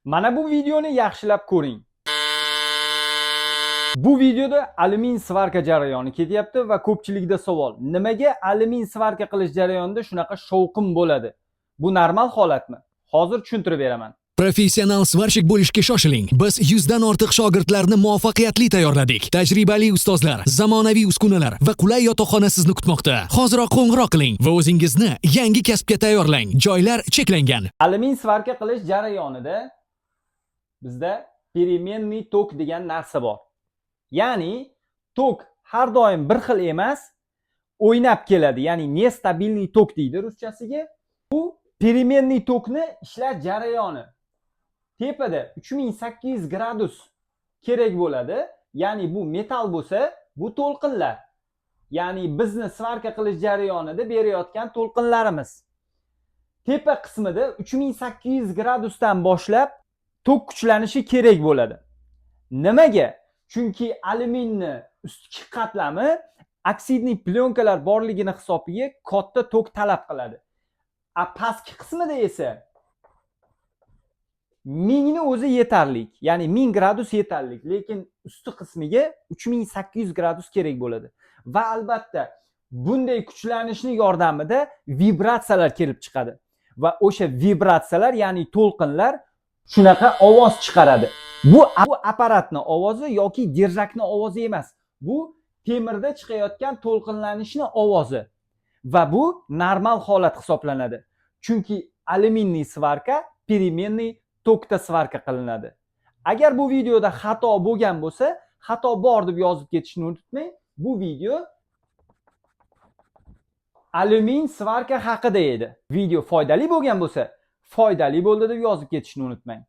Mana bu videoni yaxshilab ko'ring. Bu videoda alyumin svarka jarayoni ketyapti va ko'pchilikda savol: nimaga alyumin svarka qilish jarayonida shunaqa shovqin bo'ladi? Bu normal holatmi? Hozir tushuntirib beraman. Professional svarshik bo'lishga shoshiling. Biz 100 dan ortiq shogirdlarni muvaffaqiyatli tayyorladik. Tajribali ustozlar, zamonaviy uskunalar va qulay yotoqxona sizni kutmoqda. Hoziroq qo'ng'iroq qiling va o'zingizni yangi kasbga tayyorlang. Joylar cheklangan. Alyumin svarka qilish jarayonida bizda переменный tok degan narsa bor. Ya'ni tok har doim bir xil emas, o'ynab keladi. Ya'ni nestabilniy tok deydi ruschasiga. Bu переменный tokni ishlash jarayoni tepada 3800 gradus kerak bo'ladi. Ya'ni bu metal bo'lsa, bu to'lqinlar. Ya'ni bizni svarka qilish jarayonida berayotgan to'lqinlarimiz. Tepa qismida 3800 gradusdan boshlab tok kuchlanishi kerak bo'ladi. Nimaga? Chunki alyuminni ustki qatlami oksidniy plyonkalar borligini hisobiga katta tok talab qiladi. Pastki qismida esa 1000 ni o'zi yetarlik. Ya'ni 1000 gradus yetarlik, lekin usti qismiga 3800 gradus kerak bo'ladi. Va albatta bunday kuchlanishning yordamida vibratsiyalar kelib chiqadi. Va o'sha vibratsiyalar, ya'ni to'lqinlar shunaqa ovoz chiqaradi. Bu apparatning ovozi yoki dirjakning ovozi emas. Bu temirda chiqayotgan to'lqinlanishning ovozi. Va bu normal holat hisoblanadi. Chunki alyuminniy svarka переменный tokda svarka qilinadi. Agar bu videoda xato bo'lgan bo'lsa, xato bor deb yozib ketishni unutmang. Bu video alyumin svarka haqida edi. Video foydali bo'lgan bo'lsa, foydali bo'ldi deb yozib ketishni unutmang.